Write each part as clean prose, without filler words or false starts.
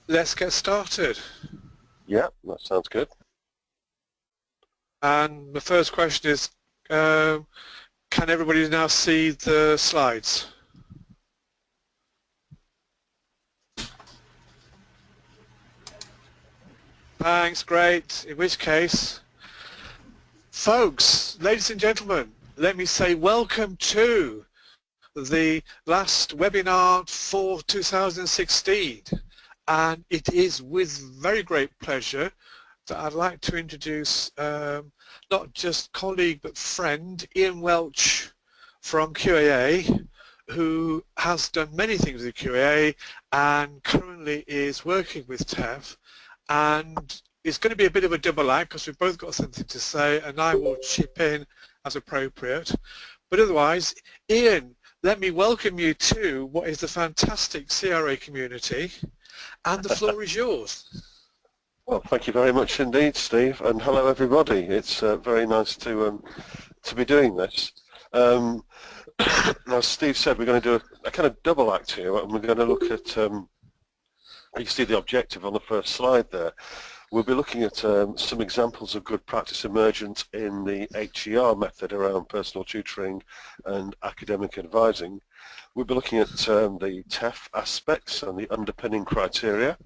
let's get started. Yeah, that sounds good. And the first question is, can everybody now see the slides? Thanks, great. In which case, folks, ladies and gentlemen, let me say welcome to the last webinar for 2016. And it is with very great pleasure that I'd like to introduce not just colleague but friend Ian Welch from QAA, who has done many things with QAA and currently is working with TEF, and it's going to be a bit of a double act because we've both got something to say and I will chip in as appropriate. But otherwise, Ian, let me welcome you to what is the fantastic CRA community, and the floor is yours. Well, thank you very much indeed, Steve, and hello everybody. It's very nice to be doing this. Now, as Steve said, we're going to do a kind of double act here, and we're going to look at, you see the objective on the first slide there. We'll be looking at some examples of good practice emergent in the HER method around personal tutoring and academic advising. We'll be looking at the TEF aspects and the underpinning criteria.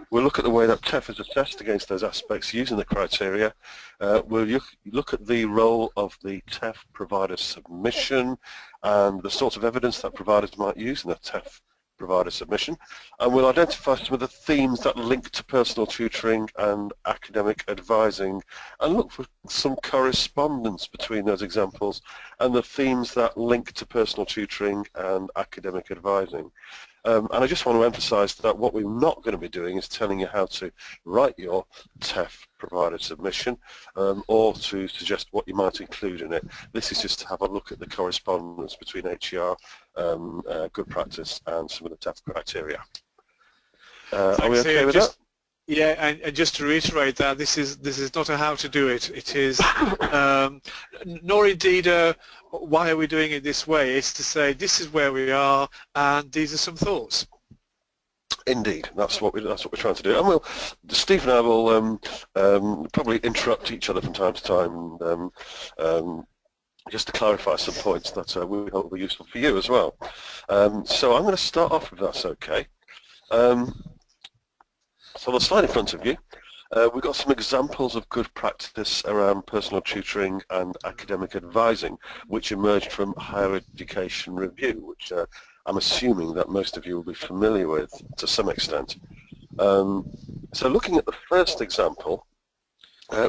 We'll look at the way that TEF is assessed against those aspects using the criteria. We'll look at the role of the TEF provider submission and the sort of evidence that providers might use in a TEF provider submission, and we'll identify some of the themes that link to personal tutoring and academic advising and look for some correspondence between those examples and the themes that link to personal tutoring and academic advising. And I just want to emphasize that what we're not going to be doing is telling you how to write your TEF provider submission or to suggest what you might include in it. This is just to have a look at the correspondence between HER, good practice, and some of the TEF criteria. Are we okay with that? Yeah, and just to reiterate that this is not a how to do it. It is nor indeed a why are we doing it this way. It's to say this is where we are and these are some thoughts. Indeed, that's what we're trying to do. And Steve and I will probably interrupt each other from time to time. Just to clarify some points that we hope will be useful for you as well. So I'm going to start off if that's okay. So on the slide in front of you, we've got some examples of good practice around personal tutoring and academic advising, which emerged from Higher Education Review, which I'm assuming that most of you will be familiar with to some extent. So looking at the first example,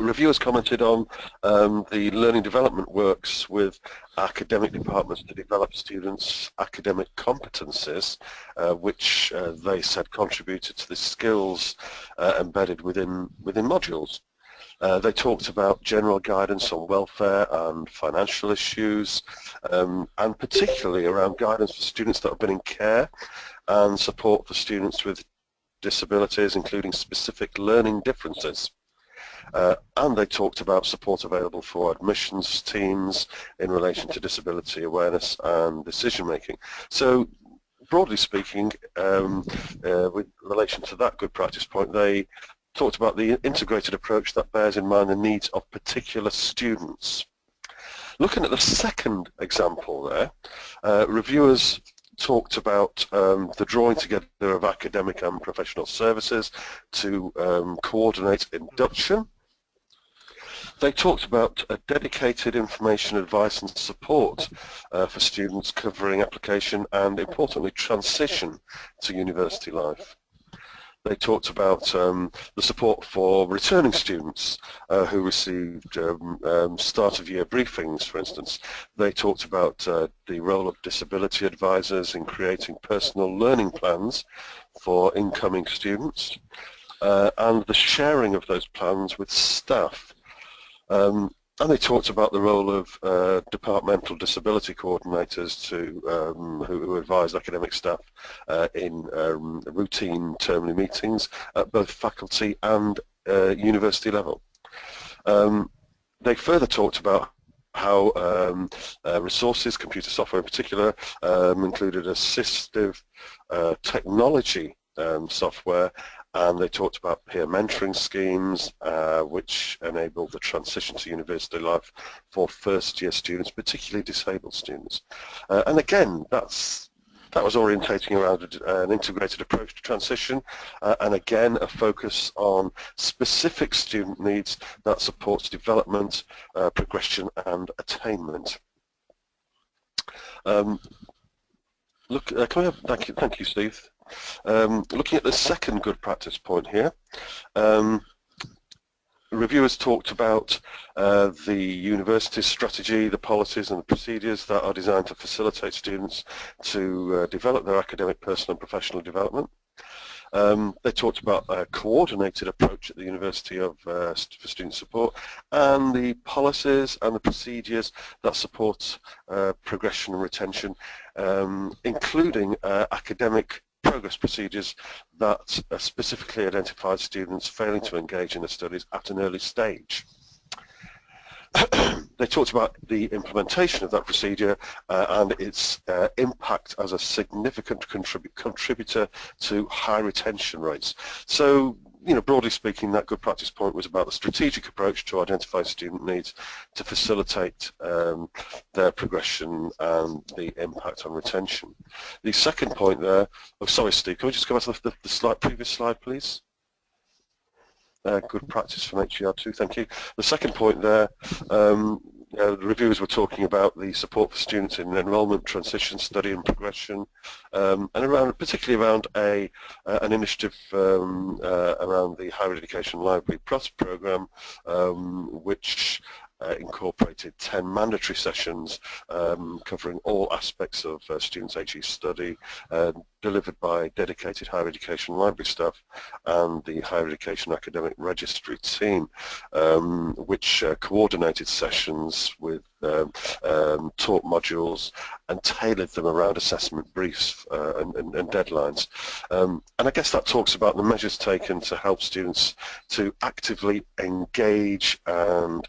reviewers commented on the learning development works with academic departments to develop students' academic competencies, which they said contributed to the skills embedded within modules. They talked about general guidance on welfare and financial issues, and particularly around guidance for students that have been in care and support for students with disabilities, including specific learning differences. And they talked about support available for admissions teams in relation to disability awareness and decision making. So broadly speaking, with relation to that good practice point, they talked about the integrated approach that bears in mind the needs of particular students. Looking at the second example there, reviewers talked about the drawing together of academic and professional services to coordinate induction. They talked about a dedicated information, advice and support for students covering application and, importantly, transition to university life. They talked about the support for returning students who received start of year briefings, for instance. They talked about the role of disability advisors in creating personal learning plans for incoming students and the sharing of those plans with staff. And they talked about the role of departmental disability coordinators who advise academic staff in routine termly meetings at both faculty and university level. They further talked about how resources, computer software in particular, included assistive technology software, and they talked about peer mentoring schemes which enable the transition to university life for first-year students, particularly disabled students. And again, that was orientating around an integrated approach to transition, and again a focus on specific student needs that supports development, progression and attainment. Thank you, Steve. Looking at the second good practice point here, reviewers talked about the university's strategy, the policies and the procedures that are designed to facilitate students to develop their academic, personal and professional development. They talked about a coordinated approach at the University for student support, and the policies and the procedures that support progression and retention, including academic progress procedures that specifically identify students failing to engage in their studies at an early stage. They talked about the implementation of that procedure and its impact as a significant contributor to high retention rates. So, broadly speaking, that good practice point was about the strategic approach to identify student needs to facilitate their progression and the impact on retention. The second point there, oh sorry Steve, can we just go back to the previous slide please? Good practice from HER2, thank you. The second point there, the reviewers were talking about the support for students in enrolment, transition, study and progression, and particularly around an initiative around the Higher Education Library Plus program, which incorporated 10 mandatory sessions covering all aspects of students' HE study, delivered by dedicated higher education library staff and the Higher Education Academic Registry team, which coordinated sessions with taught modules and tailored them around assessment briefs and deadlines. And I guess that talks about the measures taken to help students to actively engage and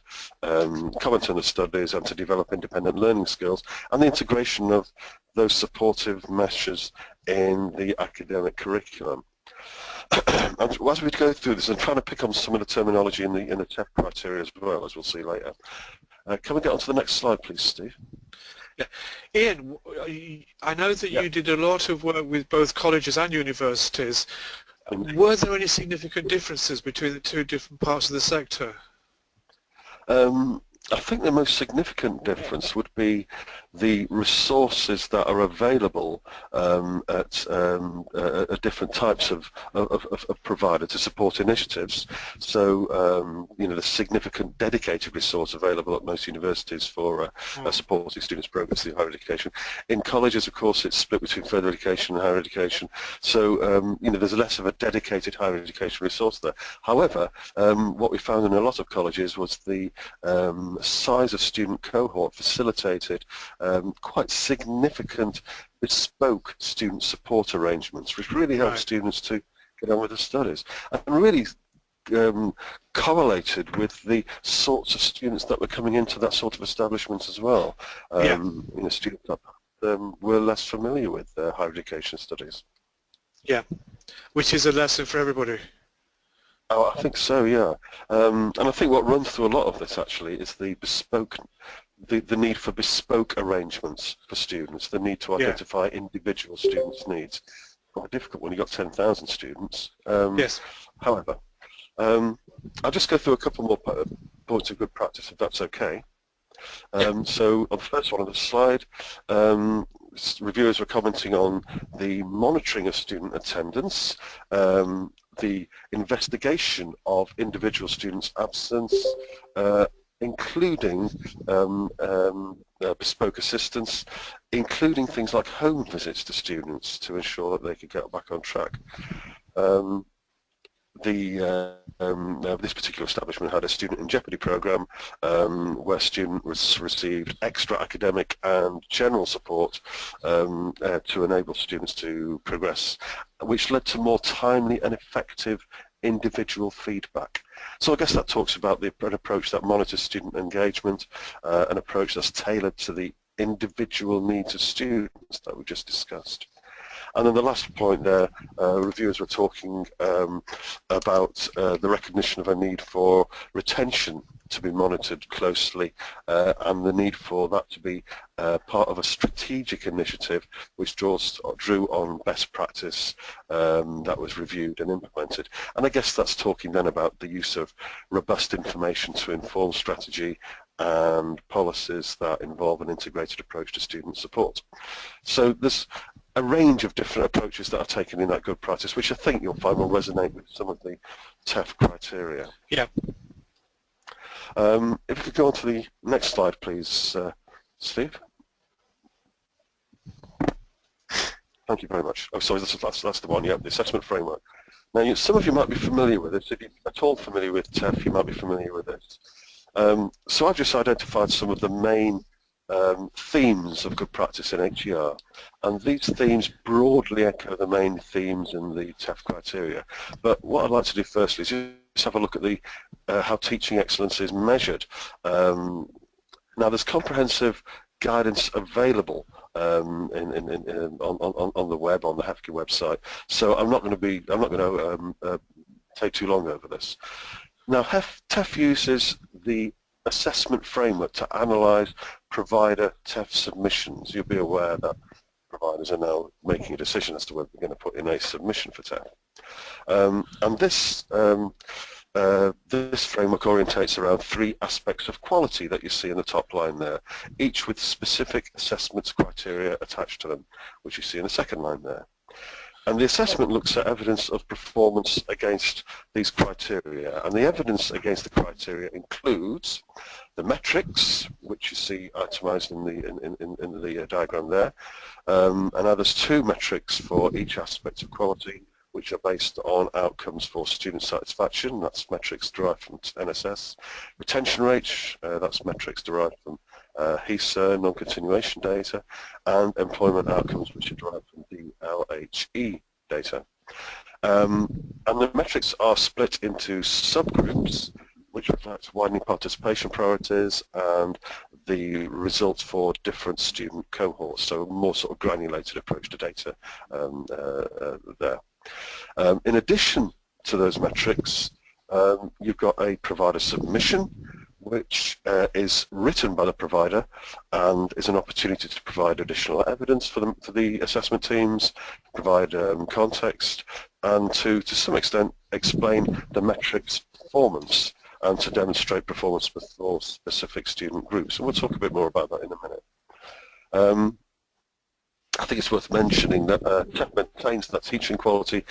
comment on the studies and to develop independent learning skills, and the integration of those supportive measures in the academic curriculum. As we go through this, I'm trying to pick on some of the terminology in the TEF criteria as well, as we'll see later. Can we get on to the next slide, please, Steve? Yeah. Ian, I know that you did a lot of work with both colleges and universities. Were there any significant differences between the two different parts of the sector? I think the most significant difference would be the resources that are available at different types of provider to support initiatives. So, the significant dedicated resource available at most universities for supporting students' progress in higher education. In colleges, of course, it's split between further education and higher education. So, there's less of a dedicated higher education resource there. However, what we found in a lot of colleges was the size of student cohort facilitated quite significant bespoke student support arrangements, which really helped students to get on with the studies, and really correlated with the sorts of students that were coming into that sort of establishment as well. Students that were less familiar with higher education studies. Yeah, which is a lesson for everybody. Oh, I think so, yeah. And I think what runs through a lot of this actually is the bespoke, the need for bespoke arrangements for students, the need to identify individual students' needs. Quite difficult when you've got 10,000 students. Yes. However, I'll just go through a couple more points of good practice, if that's okay. So on the first one on the slide, reviewers were commenting on the monitoring of student attendance, the investigation of individual students' absence, including bespoke assistance, including things like home visits to students to ensure that they could get back on track. This particular establishment had a student in jeopardy program where students received extra academic and general support to enable students to progress, which led to more timely and effective individual feedback. So I guess that talks about an approach that monitors student engagement, an approach that's tailored to the individual needs of students that we just discussed. And then the last point there, reviewers were talking about the recognition of a need for retention to be monitored closely and the need for that to be part of a strategic initiative which drew on best practice that was reviewed and implemented. And I guess that's talking then about the use of robust information to inform strategy and policies that involve an integrated approach to student support. So there's a range of different approaches that are taken in that good practice, which I think you'll find will resonate with some of the TEF criteria. Yeah. If we could go on to the next slide, please, Steve. Thank you very much. Oh, sorry, that's the one, yeah, the assessment framework. Now, some of you might be familiar with this. If you're at all familiar with TEF, you might be familiar with this. So I've just identified some of the main themes of good practice in HER, and these themes broadly echo the main themes in the TEF criteria. But what I'd like to do firstly is just have a look at the how teaching excellence is measured. Now, there's comprehensive guidance available on the web, on the HEFCE website. So I'm not going to take too long over this. Now, TEF uses the assessment framework to analyse provider TEF submissions. You'll be aware that providers are now making a decision as to whether they're going to put in a submission for TEF. And this framework orientates around 3 aspects of quality that you see in the top line there, each with specific assessment criteria attached to them, which you see in the second line there. And the assessment looks at evidence of performance against these criteria. And the evidence against the criteria includes the metrics, which you see itemized in the diagram there. And now there's 2 metrics for each aspect of quality, which are based on outcomes for student satisfaction. That's metrics derived from NSS. Retention rate, that's metrics derived from HESA, non-continuation data, and employment outcomes, which are derived from DLHE data. And the metrics are split into subgroups, which reflect widening participation priorities and the results for different student cohorts, so a more sort of granulated approach to data there. In addition to those metrics, you've got a provider submission, which is written by the provider and is an opportunity to provide additional evidence for the assessment teams, provide context, and to some extent explain the metrics performance and to demonstrate performance for specific student groups. And we'll talk a bit more about that in a minute. I think it's worth mentioning that TEF maintains that teaching quality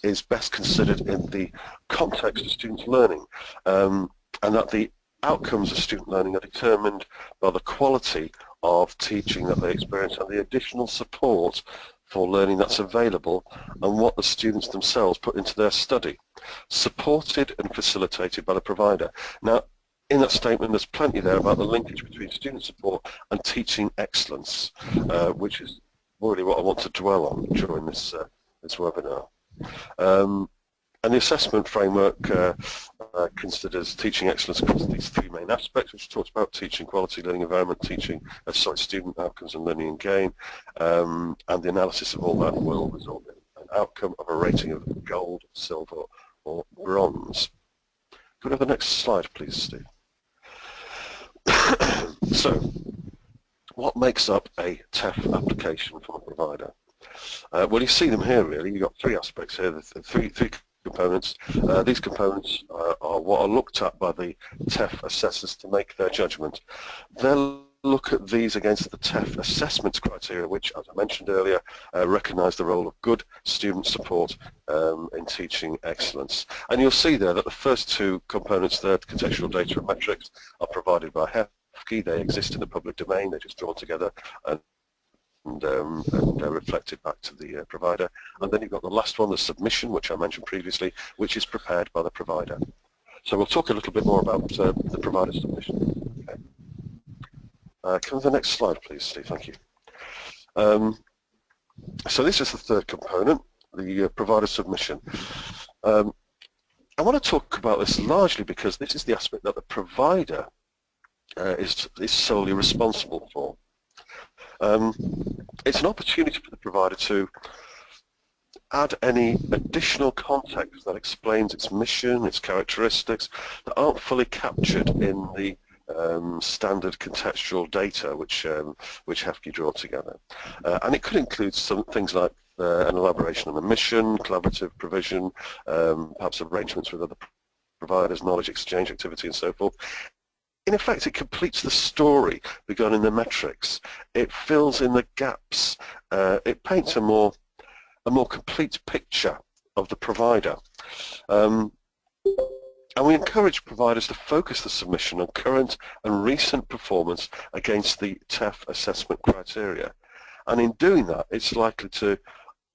is best considered in the context of students' learning, and that the outcomes of student learning are determined by the quality of teaching that they experience and the additional support for learning that's available and what the students themselves put into their study, supported and facilitated by the provider. Now, in that statement, there's plenty there about the linkage between student support and teaching excellence, which is really what I want to dwell on during this webinar. And the assessment framework considers teaching excellence across these 3 main aspects, which talks about teaching quality, learning environment, student outcomes and learning and gain, and the analysis of all that will result in an outcome of a rating of gold, silver, or bronze. Could we have the next slide, please, Steve? So, what makes up a TEF application from a provider? Well, you see them here, really. You've got 3 aspects here, three components. These components are what are looked at by the TEF assessors to make their judgment. They'll look at these against the TEF assessment criteria, which, as I mentioned earlier, recognise the role of good student support in teaching excellence. And you'll see there that the first 2 components there, contextual data and metrics, are provided by HEFCE. They exist in the public domain. They're just drawn together and reflected back to the provider. And then you've got the last one, the submission, which I mentioned previously, which is prepared by the provider. So we'll talk a little bit more about the provider submission. Okay. Can we have the next slide, please, Steve? Thank you. So this is the 3rd component, the provider submission. I want to talk about this largely because this is the aspect that the provider is solely responsible for. it's an opportunity for the provider to add any additional context that explains its mission, its characteristics, that aren't fully captured in the standard contextual data which HEFCE draw together. And it could include some things like an elaboration on the mission, collaborative provision, perhaps arrangements with other providers, knowledge exchange activity and so forth. In effect, it completes the story begun in the metrics. It fills in the gaps. It paints a more complete picture of the provider. And we encourage providers to focus the submission on current and recent performance against the TEF assessment criteria. And in doing that, it's likely to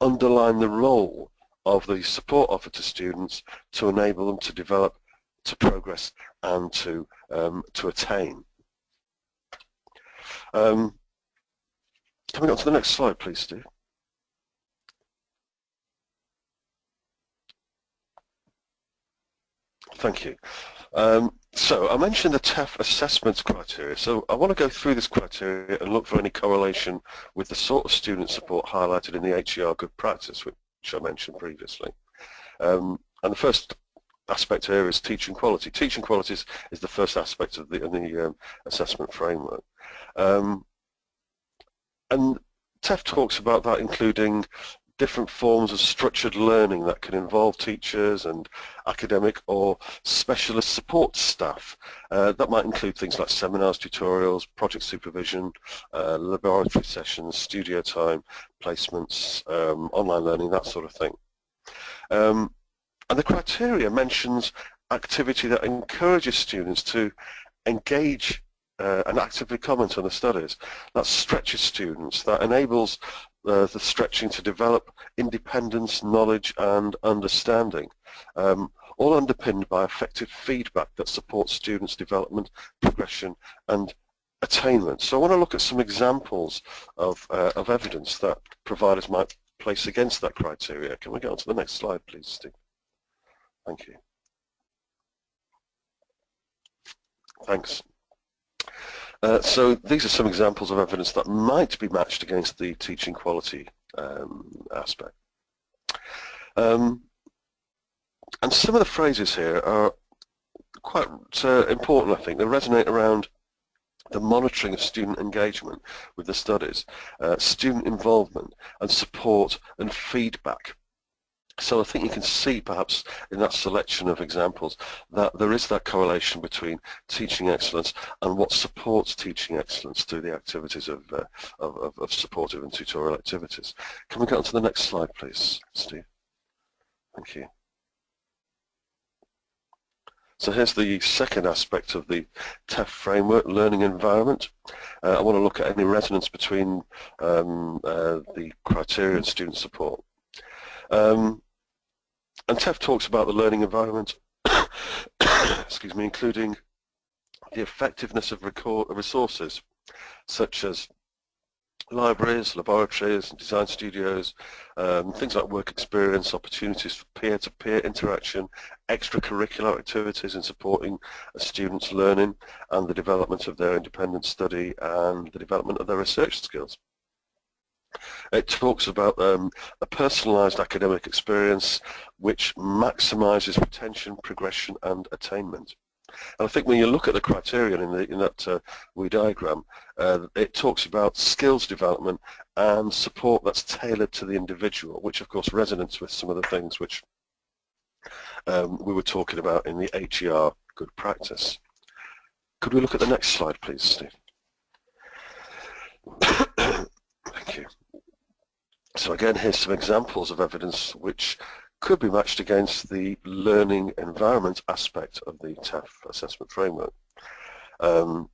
underline the role of the support offered to students to enable them to develop, to progress, and to attain. Coming on to the next slide, please, Steve. Thank you. So I mentioned the TEF assessment criteria. So I want to go through this criteria and look for any correlation with the sort of student support highlighted in the HER good practice, which I mentioned previously. And the first aspect here is teaching quality. Teaching quality is the first aspect of the assessment framework. And TEF talks about that including different forms of structured learning that can involve teachers and academic or specialist support staff. That might include things like seminars, tutorials, project supervision, laboratory sessions, studio time, placements, online learning, that sort of thing. And the criteria mentions activity that encourages students to engage and actively comment on the studies. That stretches students, that enables the stretching to develop independence, knowledge and understanding, all underpinned by effective feedback that supports students' development, progression and attainment. So I want to look at some examples of evidence that providers might place against that criteria. Can we get on to the next slide, please, Steve? Thank you. Thanks. So these are some examples of evidence that might be matched against the teaching quality aspect. And some of the phrases here are quite important, I think. They resonate around the monitoring of student engagement with the studies, student involvement and support and feedback. So I think you can see perhaps in that selection of examples that there is that correlation between teaching excellence and what supports teaching excellence through the activities of supportive and tutorial activities. Can we get on to the next slide, please, Steve? Thank you. So here's the second aspect of the TEF framework, learning environment. I want to look at any resonance between the criteria and student support. And TEF talks about the learning environment, excuse me, including the effectiveness of resources such as libraries, laboratories, design studios, things like work experience, opportunities for peer-to-peer interaction, extracurricular activities in supporting students' learning and the development of their independent study and the development of their research skills. It talks about a personalised academic experience which maximises retention, progression and attainment. And I think when you look at the criterion in that WE diagram, it talks about skills development and support that's tailored to the individual, which of course resonates with some of the things which we were talking about in the HER good practice. Could we look at the next slide, please, Steve? Thank you. So again, here's some examples of evidence which could be matched against the learning environment aspect of the TEF assessment framework. And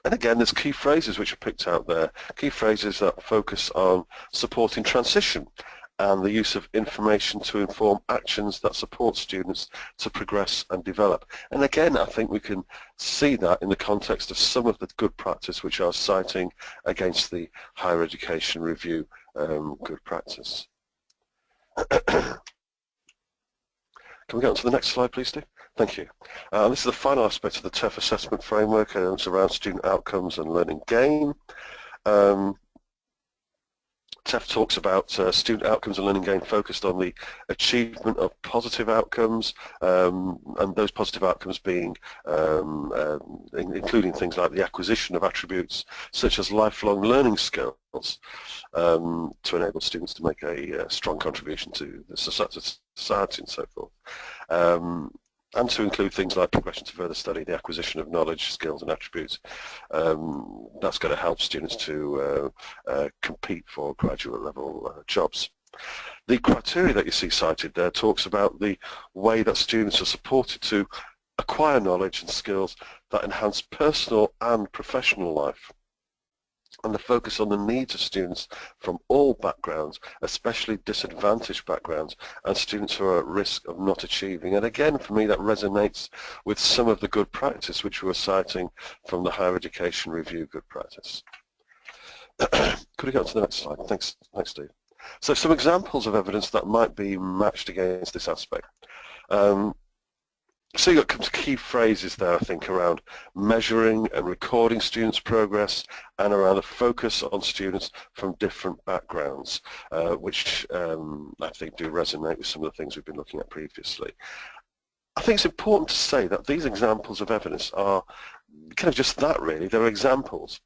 again, there's key phrases which are picked out there, key phrases that focus on supporting transition and the use of information to inform actions that support students to progress and develop. And again, I think we can see that in the context of some of the good practice which I was citing against the higher education review good practice. Can we get on to the next slide, please, Steve? Thank you. This is the final aspect of the TEF assessment framework, and it's around student outcomes and learning gain. TEF talks about student outcomes and learning gain focused on the achievement of positive outcomes, and those positive outcomes being including things like the acquisition of attributes such as lifelong learning skills to enable students to make a strong contribution to the society and so forth. And to include things like progression to further study, the acquisition of knowledge, skills and attributes. That's going to help students to compete for graduate level jobs. The criteria that you see cited there talks about the way that students are supported to acquire knowledge and skills that enhance personal and professional life, and the focus on the needs of students from all backgrounds, especially disadvantaged backgrounds and students who are at risk of not achieving. And again, for me, that resonates with some of the good practice which we were citing from the Higher Education Review good practice. Could we go on to the next slide? Thanks, Steve. So some examples of evidence that might be matched against this aspect. So you've got some key phrases there, I think, around measuring and recording students' progress and around a focus on students from different backgrounds, which I think do resonate with some of the things we've been looking at previously. I think it's important to say that these examples of evidence are kind of just that, really. They're examples.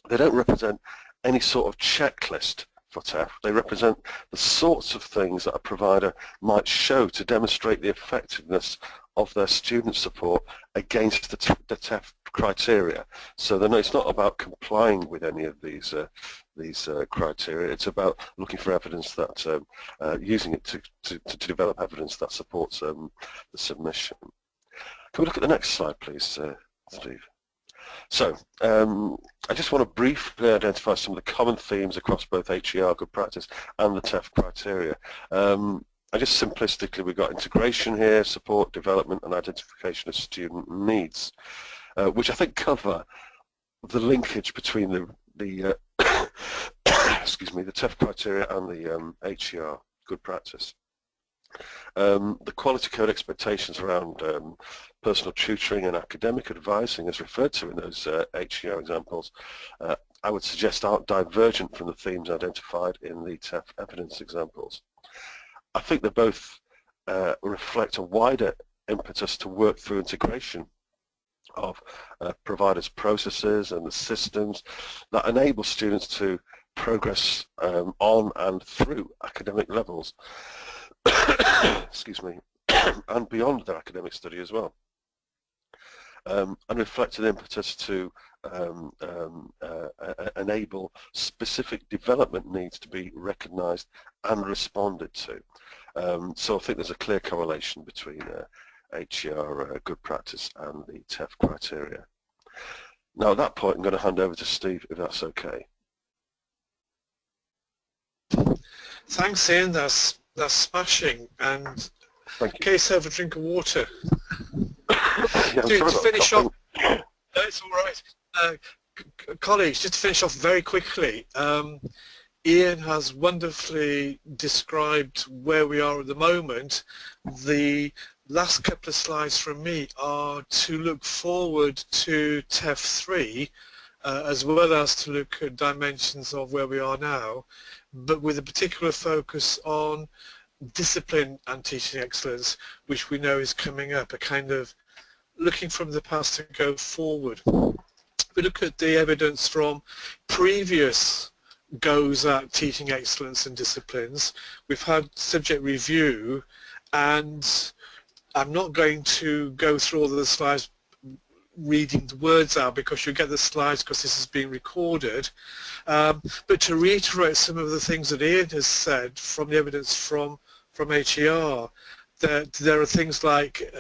They don't represent any sort of checklist for TEF. They represent the sorts of things that a provider might show to demonstrate the effectiveness of their student support against the TEF criteria. So it's not about complying with any of these criteria. It's about looking for evidence that using it to develop evidence that supports the submission. Can we look at the next slide, please, Steve? So I just want to briefly identify some of the common themes across both HER good practice and the TEF criteria. I just simplistically, we've got integration here, support, development and identification of student needs, which I think cover the linkage between the excuse me, the TEF criteria and the HER good practice. The quality code expectations around personal tutoring and academic advising, as referred to in those HER examples, I would suggest aren't divergent from the themes identified in the TEF evidence examples. I think they both reflect a wider impetus to work through integration of providers' processes and the systems that enable students to progress on and through academic levels excuse me, and beyond their academic study as well, and reflect an impetus to enable specific development needs to be recognised and responded to. So I think there's a clear correlation between HER good practice and the TEF criteria. Now at that point I'm going to hand over to Steve, if that's okay. Thanks, Ian. That's smashing. And case over a drink of water. Yeah, to finish off, it's all right. Colleagues, just to finish off very quickly, Ian has wonderfully described where we are at the moment. The last couple of slides from me are to look forward to TEF 3, as well as to look at dimensions of where we are now, but with a particular focus on discipline and teaching excellence, which we know is coming up, a kind of looking from the past to go forward. We look at the evidence from previous goes at teaching excellence and disciplines. We've had subject review, and I'm not going to go through all of the slides reading the words out because you'll get the slides because this is being recorded, but to reiterate some of the things that Ian has said from the evidence from HER, that there are things like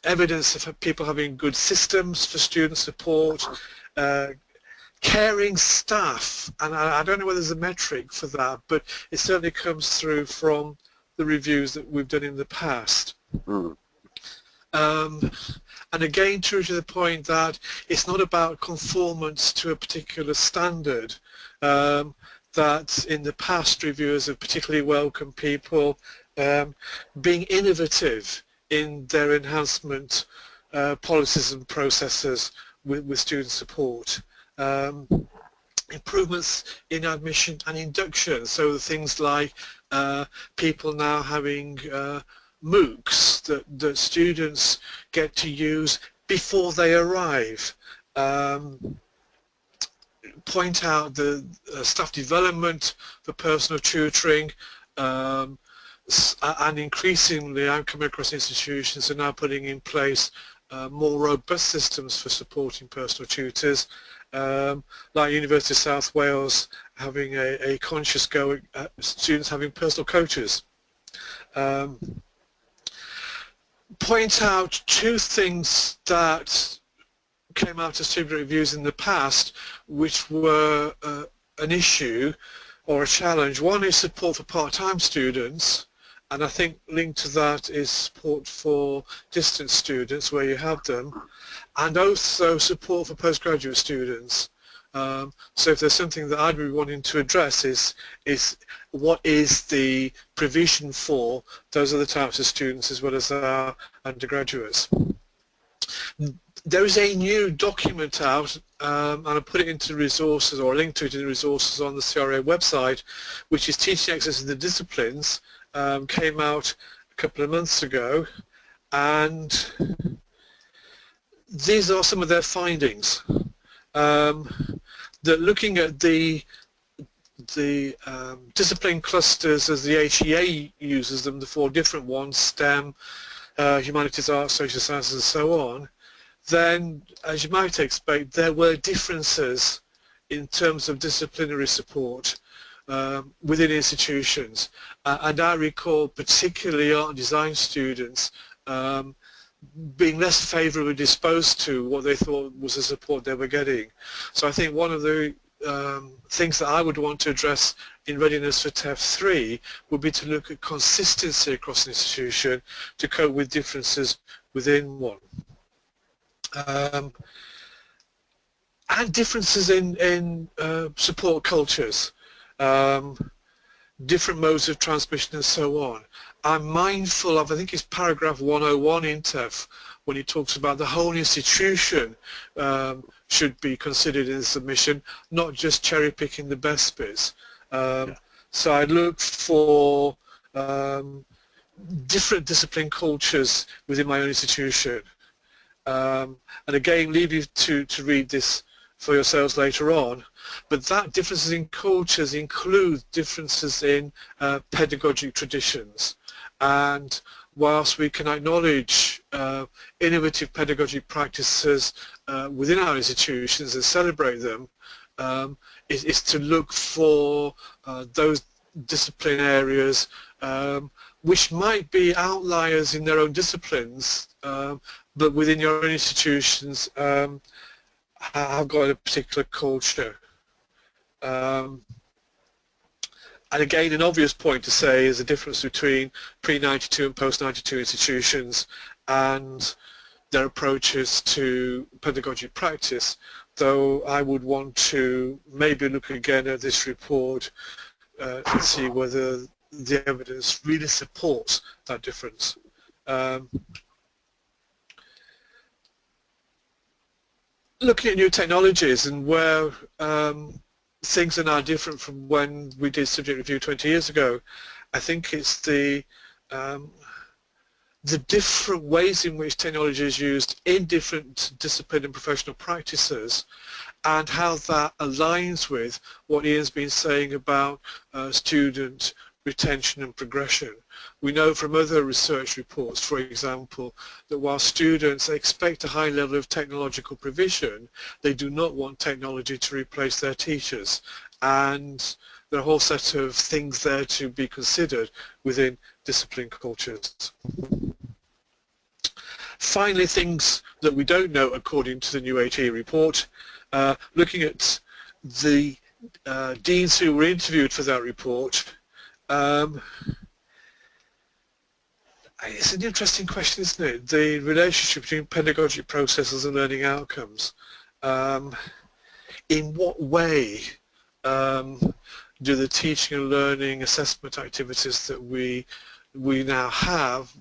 evidence of people having good systems for student support, caring staff, and I don't know whether there's a metric for that, but it certainly comes through from the reviews that we've done in the past. And again, true to the point that it's not about conformance to a particular standard, that in the past reviewers have particularly welcomed people being innovative in their enhancement policies and processes with student support. improvements in admission and induction, so things like people now having MOOCs that students get to use before they arrive. Point out the staff development for personal tutoring, and increasingly I'm coming across institutions are now putting in place more robust systems for supporting personal tutors, like University of South Wales having a conscious go at students having personal coaches. Point out two things that came out of student reviews in the past which were an issue or a challenge. One is support for part-time students, and I think linked to that is support for distance students where you have them, and also support for postgraduate students. So if there's something that I'd be wanting to address is what is the provision for those other types of students as well as our undergraduates. There is a new document out, and I put it into resources, or a link to it in the resources on the CRA website, which is Teaching Excellence in the Disciplines. Came out a couple of months ago, and these are some of their findings. That looking at the discipline clusters as the HEA uses them, the four different ones, STEM, humanities, arts, social sciences and so on, then as you might expect there were differences in terms of disciplinary support within institutions, and I recall particularly art and design students being less favourably disposed to what they thought was the support they were getting. So I think one of the things that I would want to address in readiness for TEF 3 would be to look at consistency across an institution to cope with differences within one. And differences in support cultures, different modes of transmission and so on. I'm mindful of, I think it's paragraph 101 in TEF, when he talks about the whole institution should be considered in the submission, not just cherry picking the best bits. So I look for different discipline cultures within my own institution. And again, leave you to read this for yourselves later on, but that differences in cultures include differences in pedagogic traditions. And whilst we can acknowledge innovative pedagogic practices within our institutions and celebrate them, is to look for those discipline areas which might be outliers in their own disciplines, but within your own institutions have got a particular culture. And again, an obvious point to say is the difference between pre-92 and post-92 institutions and their approaches to pedagogic practice, though I would want to maybe look again at this report and see whether the evidence really supports that difference. Looking at new technologies and where things are now different from when we did subject review 20 years ago, I think it's the different ways in which technology is used in different discipline and professional practices, and how that aligns with what Ian's been saying about student retention and progression. We know from other research reports, for example, that while students expect a high level of technological provision, they do not want technology to replace their teachers, and there are a whole set of things there to be considered within discipline cultures. Finally, things that we don't know according to the new HE report, looking at the deans who were interviewed for that report, it's an interesting question, isn't it? The relationship between pedagogic processes and learning outcomes. In what way do the teaching and learning assessment activities that we now have,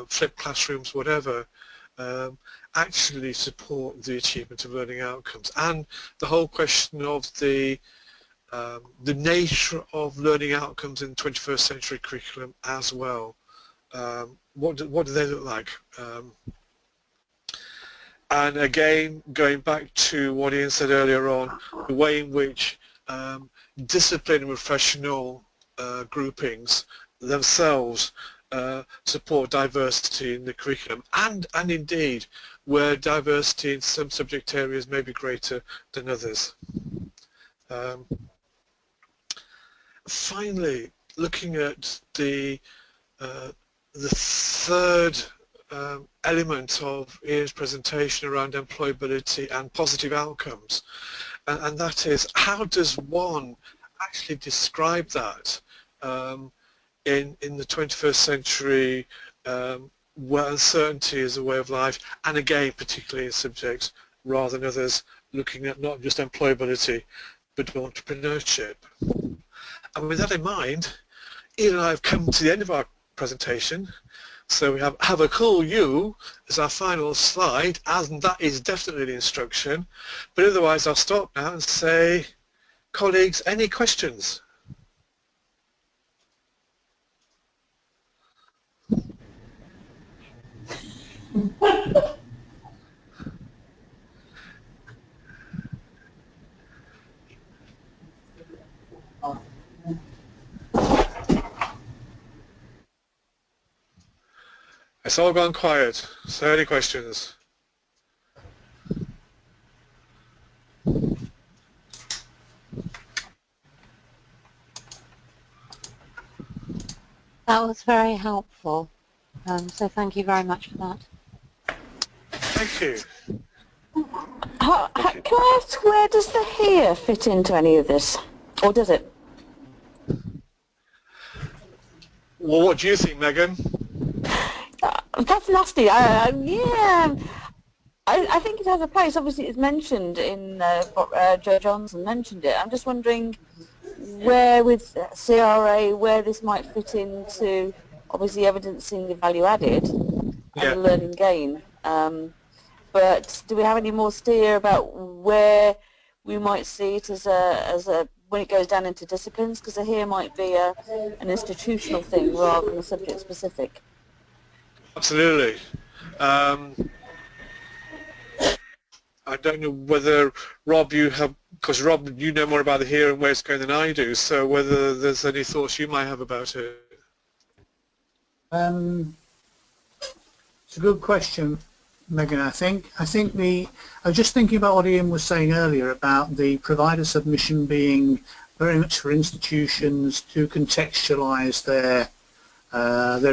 flipped classrooms, whatever, actually support the achievement of learning outcomes, and the whole question of the nature of learning outcomes in 21st century curriculum as well. What do they look like? And again, going back to what Ian said earlier on, the way in which discipline and professional groupings themselves support diversity in the curriculum, and indeed where diversity in some subject areas may be greater than others. Finally, looking at the third element of Ian's presentation around employability and positive outcomes, and that is, how does one actually describe that in the 21st century, where uncertainty is a way of life, and again particularly in subjects rather than others, looking at not just employability but entrepreneurship. And with that in mind, Ian and I have come to the end of our presentation. So we have a cool you as our final slide, and that is definitely the instruction. But otherwise I'll stop now and say, colleagues, any questions? It's all gone quiet, so any questions? That was very helpful, so thank you very much for that. Thank you. Can I ask, where does the here fit into any of this, or does it? Well, what do you think, Megan? That's nasty. Yeah, I think it has a place. Obviously, it's mentioned in Joe Johnson mentioned it. I'm just wondering where with CRA, where this might fit into, obviously evidencing the value added and the learning gain. But do we have any more steer about where we might see it as a when it goes down into disciplines? Because here might be an institutional thing rather than a subject specific. Absolutely. I don't know whether, Rob, you have, because Rob, you know more about the here and where it's going than I do, so whether there's any thoughts you might have about it. It's a good question, Megan. I think I was just thinking about what Ian was saying earlier about the provider submission being very much for institutions to contextualise their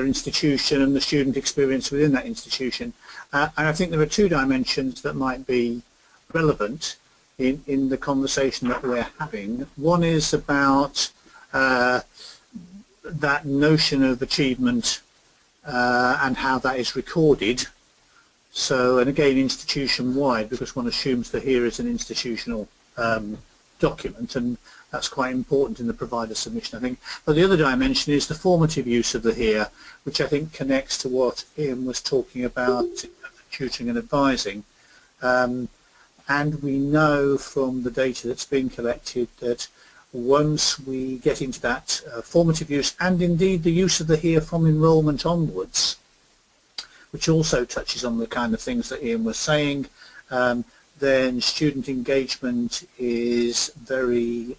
institution and the student experience within that institution. And I think there are two dimensions that might be relevant in the conversation that we're having. One is about that notion of achievement and how that is recorded. So, and again, institution-wide, because one assumes that here is an institutional document, and that's quite important in the provider submission, I think. But the other dimension is the formative use of the here, which I think connects to what Ian was talking about, tutoring and advising. And we know from the data that's been collected that once we get into that formative use, and indeed the use of the here from enrolment onwards, which also touches on the kind of things that Ian was saying, then student engagement is very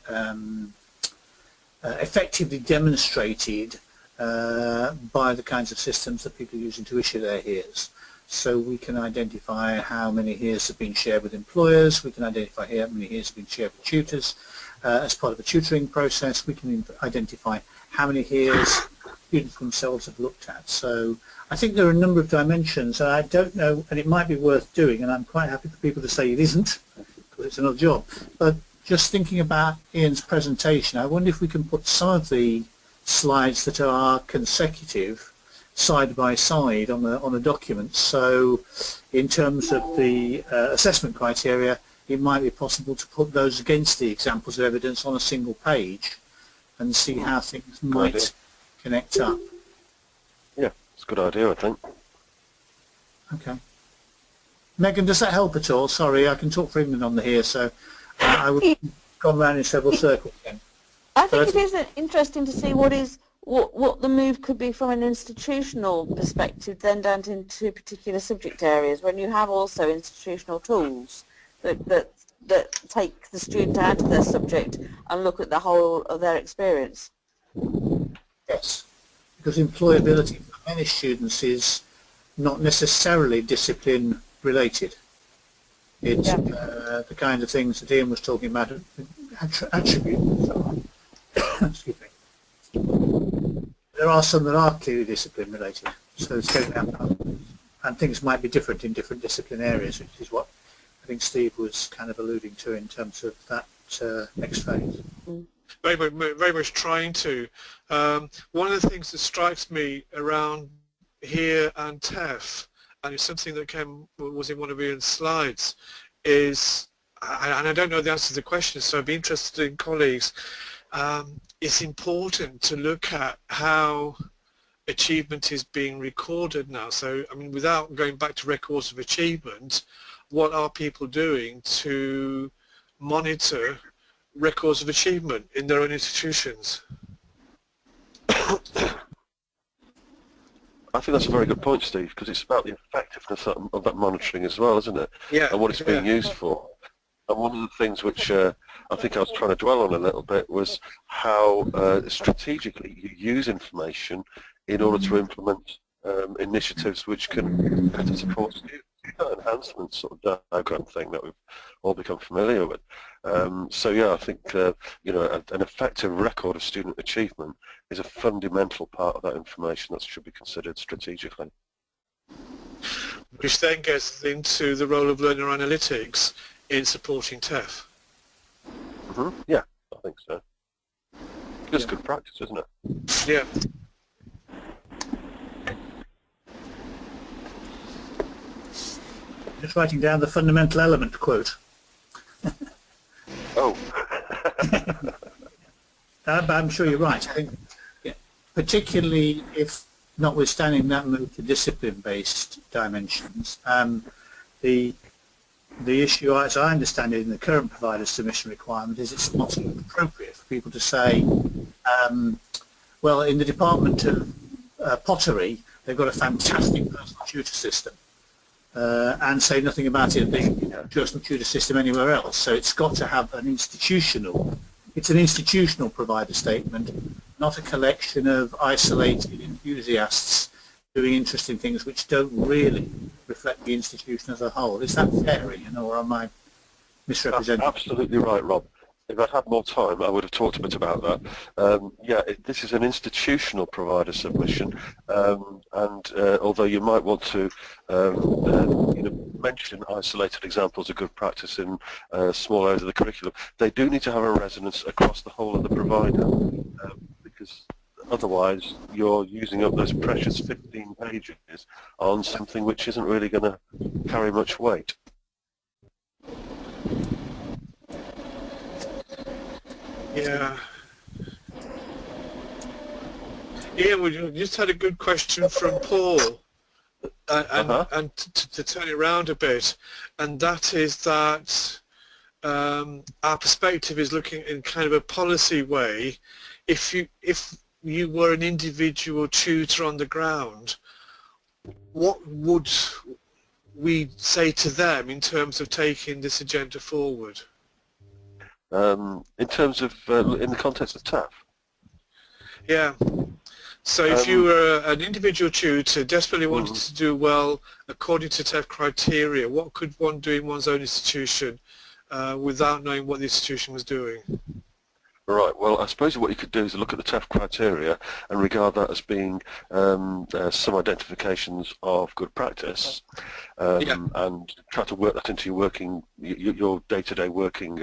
effectively demonstrated by the kinds of systems that people are using to issue their heres. So we can identify how many heres have been shared with employers, we can identify how many heres have been shared with tutors. As part of a tutoring process, we can identify how many heres students themselves have looked at. So I think there are a number of dimensions, and I don't know, and it might be worth doing, and I'm quite happy for people to say it isn't, because it's another job. But just thinking about Ian's presentation, I wonder if we can put some of the slides that are consecutive side by side on a document. So in terms of the assessment criteria, it might be possible to put those against the examples of evidence on a single page and see how things might connect up. Yeah, it's a good idea, I think. Okay. Megan, does that help at all? Sorry, I can talk for England on the here, so I would have gone round in several circles again. I think it is interesting to see what the move could be from an institutional perspective, then down into particular subject areas, when you have also institutional tools that take the student out of their subject and look at the whole of their experience. Yes, because employability for many students is not necessarily discipline related. It's the kind of things that Ian was talking about, attributes. Excuse me. There are some that are clearly discipline related, so it's going out, and things might be different in different discipline areas, which is what I think Steve was kind of alluding to in terms of that next phase. Very much trying to. One of the things that strikes me around here and TEF, and it's something that was in one of Ian's slides, is, and I don't know the answer to the question, so I'd be interested in colleagues, it's important to look at how achievement is being recorded now. So, I mean, without going back to records of achievement, what are people doing to monitor records of achievement in their own institutions? I think that's a very good point, Steve, because it's about the effectiveness of that monitoring as well, isn't it? Yeah. And what it's being used for. And one of the things which I think I was trying to dwell on a little bit was how strategically you use information in order to implement initiatives which can better support students. That enhancement sort of diagram thing that we've all become familiar with. So yeah, I think you know, an effective record of student achievement is a fundamental part of that information that should be considered strategically. Which then gets into the role of learner analytics in supporting TEF. Yeah, I think so. It's good practice, isn't it? Yeah. Just writing down the fundamental element quote. Oh. But I'm sure you're right. I think, particularly if, notwithstanding that move to discipline-based dimensions, the issue, as I understand it, in the current provider submission requirement is it's not appropriate for people to say, well, in the department of pottery, they've got a fantastic personal tutor system. And say nothing about it being a personal tutor system anywhere else. So it's got to have an institutional, it's an institutional provider statement, not a collection of isolated enthusiasts doing interesting things which don't really reflect the institution as a whole. Is that fair, Ian, or am I misrepresenting? That's absolutely right, Rob. If I'd had more time, I would have talked a bit about that. Yeah, this is an institutional provider submission, and although you might want to you know, mention isolated examples of good practice in small areas of the curriculum, they do need to have a resonance across the whole of the provider, because otherwise you're using up those precious 15 pages on something which isn't really going to carry much weight. Yeah. Ian, we just had a good question from Paul, and to turn it around a bit, and that is that our perspective is looking in kind of a policy way. If you were an individual tutor on the ground, what would we say to them in terms of taking this agenda forward? In terms of, in the context of TEF? Yeah. So if you were an individual tutor desperately wanted to do well according to TEF criteria, what could one do in one's own institution without knowing what the institution was doing? Right, well, I suppose what you could do is look at the TEF criteria and regard that as being some identifications of good practice, and try to work that into your day-to-day working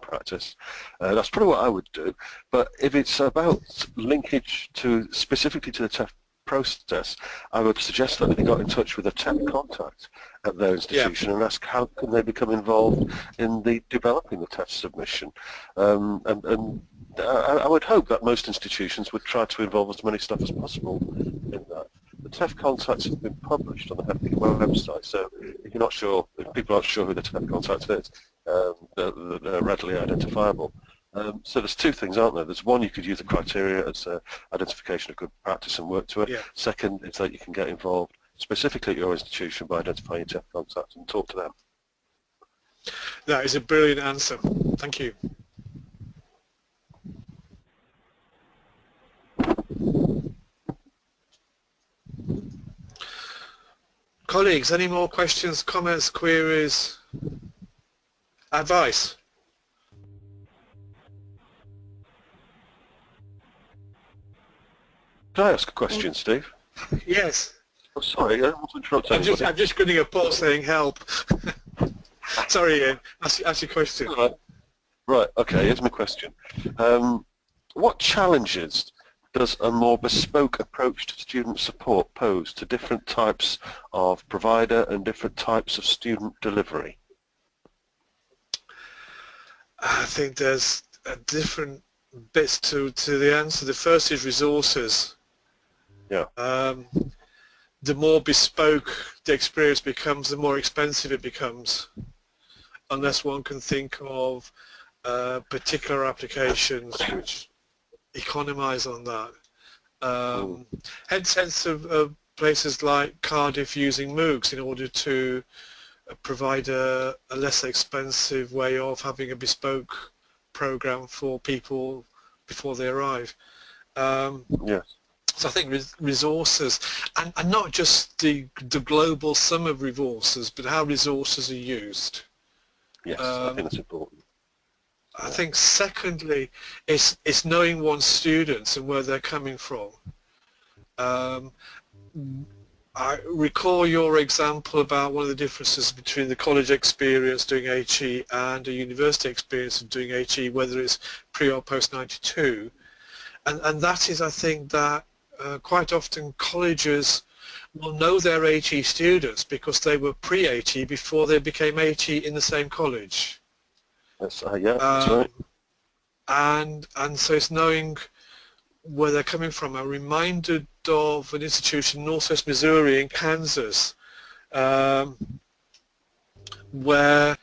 practice. That's probably what I would do. But if it's about linkage specifically to the TEF process, I would suggest that they got in touch with a TEF contact at their institution and ask how can they become involved in the developing the TEF submission. And I would hope that most institutions would try to involve as many staff as possible in that. The TEF contacts have been published on the HEFCE website, so if you're not sure people aren't sure who the TEF contact is, they're readily identifiable. So there's two things, aren't there? There's one, you could use the criteria as identification of good practice and work to it. Yeah. Second, is that you can get involved specifically at your institution by identifying your TEF contacts and talk to them. That is a brilliant answer. Thank you. Colleagues, any more questions, comments, queries, advice? Can I ask a question, Steve? Yes. Oh, sorry, I want to interrupt anybody. I'm just getting a pause saying help. Sorry, Ian. Ask your question. Right, okay, here's my question. What challenges does a more bespoke approach to student support pose to different types of provider and different types of student delivery? I think there's different bits to the answer. The first is resources. Yeah. The more bespoke the experience becomes, the more expensive it becomes, unless one can think of particular applications which economise on that. Hence of places like Cardiff using MOOCs in order to provide a less expensive way of having a bespoke program for people before they arrive. Yes. So I think resources, and not just the global sum of resources, but how resources are used. Yes, I think that's important. I think secondly, it's knowing one's students and where they're coming from. I recall your example about one of the differences between the college experience doing HE and a university experience of doing HE, whether it's pre or post 92. And that is, I think, that quite often colleges will know their HE students because they were pre-HE before they became HE in the same college. That's, yeah, that's right. And so it's knowing where they're coming from. I'm reminded of an institution in northwest Missouri in Kansas where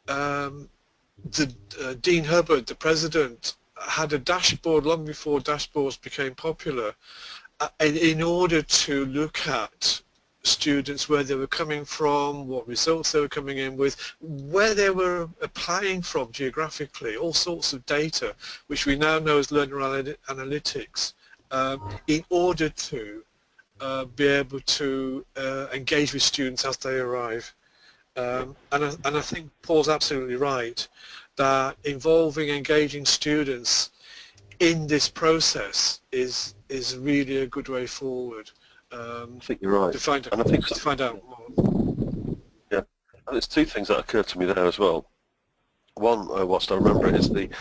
Dean Hubbard, the president, had a dashboard long before dashboards became popular in order to look at students, where they were coming from, what results they were coming in with, where they were applying from geographically, all sorts of data, which we now know as learner analytics, in order to be able to engage with students as they arrive. And I think Paul's absolutely right that involving, engaging students in this process is really a good way forward. I think you're right. To find out more. Yeah, and there's two things that occurred to me there as well. One, whilst I remember it, is that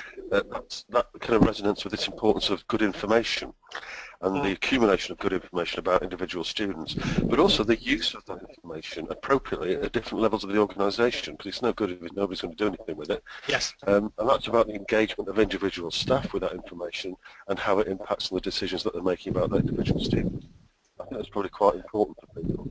kind of resonance with this importance of good information and the accumulation of good information about individual students, but also the use of that information appropriately at different levels of the organisation, because it's no good if nobody's going to do anything with it. Yes. And that's about the engagement of individual staff with that information and how it impacts on the decisions that they're making about their individual students. I think that's probably quite important for people.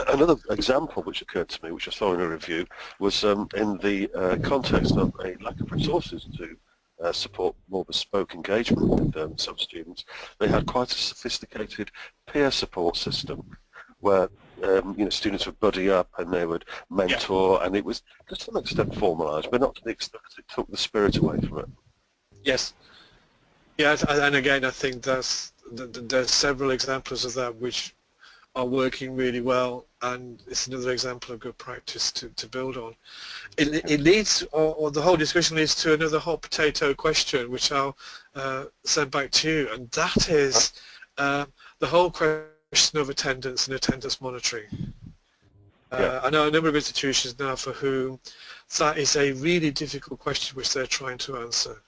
Another example which occurred to me, which I saw in a review, was in the context of a lack of resources to support more bespoke engagement with some students. They had quite a sophisticated peer support system where students would buddy up and they would mentor, and it was to some extent formalised, but not to the extent that it took the spirit away from it. Yes. Yeah, and again, I think there's several examples of that which are working really well, and it's another example of good practice to build on. It leads, or the whole discussion leads to another hot potato question, which I'll send back to you, and that is the whole question of attendance and attendance monitoring. I know a number of institutions now for whom that is a really difficult question which they're trying to answer.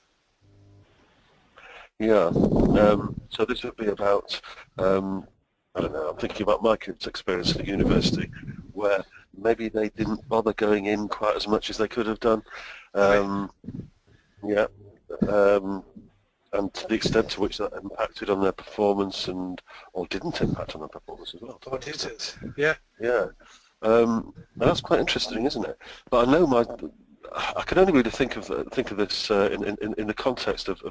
Yeah, so this would be about, I don't know, I'm thinking about my kids' experience at university, where maybe they didn't bother going in quite as much as they could have done. And to the extent to which that impacted on their performance or didn't impact on their performance as well. Or did it? Yeah. Yeah. And that's quite interesting, isn't it? But I know I can only really think of this in the context of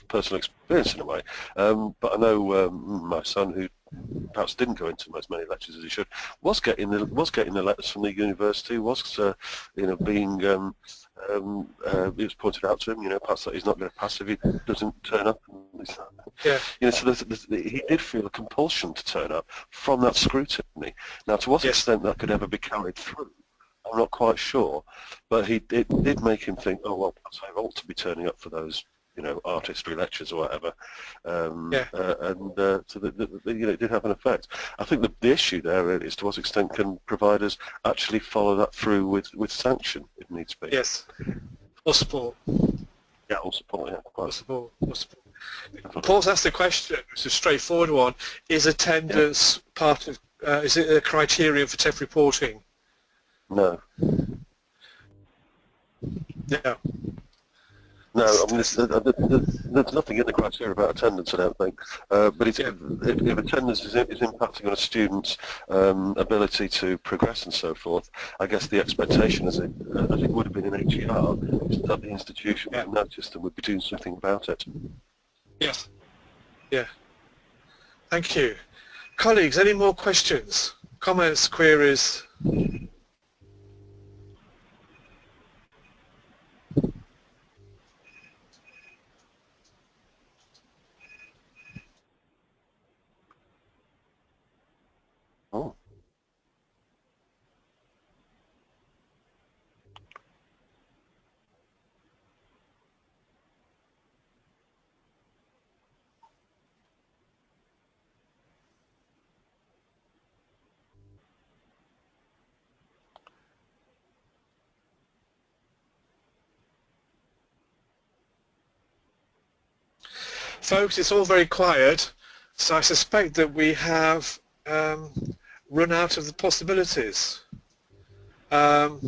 personal experience in a way. But I know my son, who perhaps didn't go into as many lectures as he should, was getting the letters from the university, was being it was pointed out to him, perhaps that he's not going to pass if he doesn't turn up. Yeah. So he did feel a compulsion to turn up from that scrutiny. Now, to what Yes. extent that could ever be carried through, I'm not quite sure, but it did make him think, oh well, perhaps I ought to be turning up for those, art history lectures or whatever, so it did have an effect. I think the issue there really is to what extent can providers actually follow that through with sanction if needs be. Yes. Or support. Yeah, or support. Yeah, quite. Or support. Paul's asked the question. It's a straightforward one. Is attendance part of? Is it a criterion for TEF reporting? No. No. No, I mean, there's nothing in the criteria about attendance, I don't think. But if attendance is impacting on a student's ability to progress and so forth, I guess the expectation, as it would have been in HER, is that the institution would have noticed and would be doing something about it. Yes. Yeah. Thank you. Colleagues, any more questions, comments, queries? Oh. Folks, it's all very quiet, so I suspect that we have run out of the possibilities. So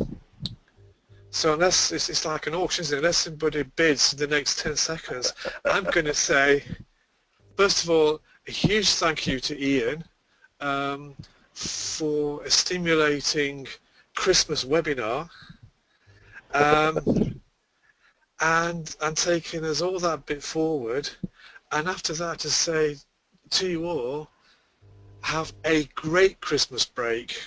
unless it's like an auction, isn't it? Unless somebody bids in the next 10 seconds, I'm going to say, first of all, a huge thank you to Ian for a stimulating Christmas webinar and taking us all that bit forward. And after that, to say to you all, have a great Christmas break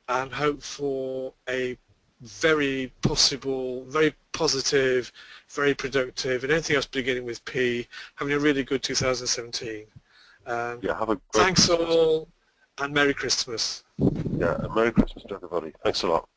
and hope for a very possible, very positive, very productive, and anything else beginning with P, having a really good 2017. Yeah, have a great Thanks Christmas. all, and Merry Christmas. Yeah, and Merry Christmas to everybody. Thanks a lot.